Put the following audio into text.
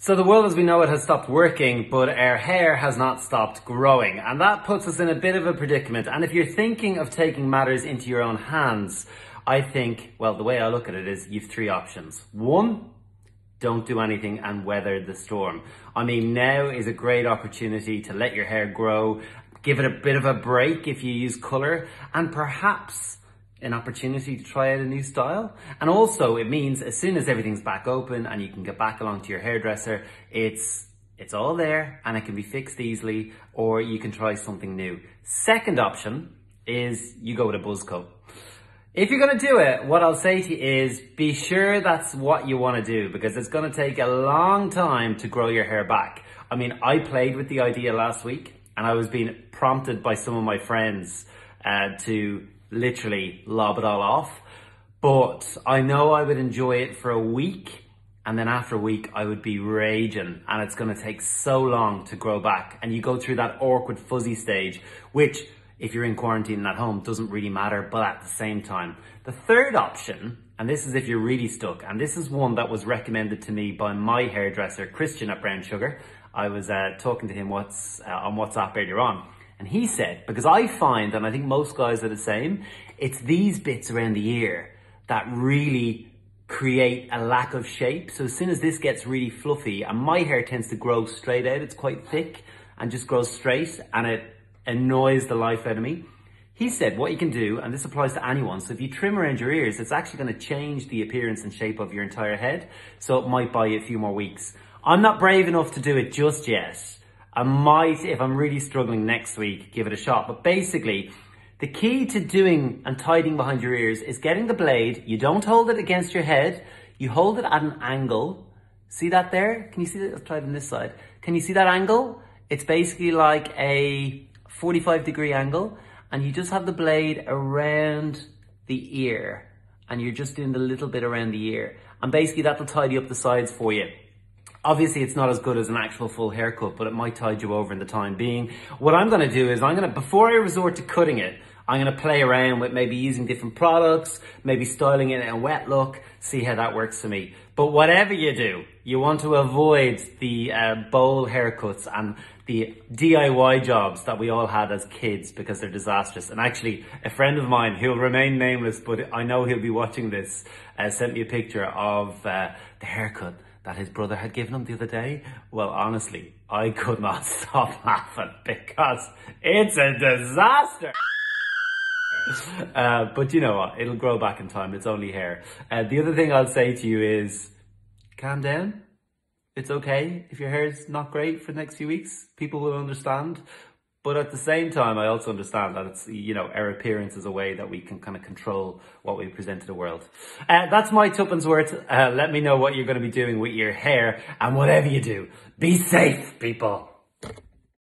So the world as we know it has stopped working, but our hair has not stopped growing. And that puts us in a bit of a predicament. And if you're thinking of taking matters into your own hands, I think, well, the way I look at it is you've three options. One, don't do anything and weather the storm. I mean, now is a great opportunity to let your hair grow, give it a bit of a break if you use color, and perhaps an opportunity to try out a new style. And also it means as soon as everything's back open and you can get back along to your hairdresser, it's all there and it can be fixed easily, or you can try something new. Second option is you go with a buzz cut. If you're gonna do it, what I'll say to you is be sure that's what you wanna do, because it's gonna take a long time to grow your hair back. I mean, I played with the idea last week and I was being prompted by some of my friends to literally lob it all off. But I know I would enjoy it for a week, and then after a week I would be raging, and it's gonna take so long to grow back. And you go through that awkward fuzzy stage, which if you're in quarantine at home doesn't really matter, but at the same time. The third option, and this is if you're really stuck, and this is one that was recommended to me by my hairdresser, Christian at Brown Sugar. I was talking to him on WhatsApp earlier on. And he said, because I find, and I think most guys are the same, it's these bits around the ear that really create a lack of shape. So as soon as this gets really fluffy, and my hair tends to grow straight out, it's quite thick and just grows straight, and it annoys the life out of me. He said what you can do, and this applies to anyone, so if you trim around your ears, it's actually going to change the appearance and shape of your entire head. So it might buy you a few more weeks. I'm not brave enough to do it just yet. I might, if I'm really struggling next week, give it a shot. But basically, the key to doing and tidying behind your ears is getting the blade. You don't hold it against your head. You hold it at an angle. See that there? Can you see that? Let's try it on this side. Can you see that angle? It's basically like a 45-degree angle. And you just have the blade around the ear. And you're just doing the little bit around the ear. And basically that'll tidy up the sides for you. Obviously, it's not as good as an actual full haircut, but it might tide you over in the time being. What I'm gonna do is before I resort to cutting it, I'm gonna play around with maybe using different products, maybe styling it in a wet look, see how that works for me. But whatever you do, you want to avoid the bowl haircuts and the DIY jobs that we all had as kids, because they're disastrous. And actually, a friend of mine, who'll remain nameless, but I know he'll be watching this, sent me a picture of the haircut that his brother had given him the other day. Well, honestly, I could not stop laughing because it's a disaster. But you know what? It'll grow back in time. It's only hair. The other thing I'll say to you is calm down. It's okay if your hair's not great for the next few weeks. People will understand. But at the same time, I also understand that it's, you know, our appearance is a way that we can kind of control what we present to the world. That's my tuppence worth. Let me know what you're going to be doing with your hair, and whatever you do, be safe, people.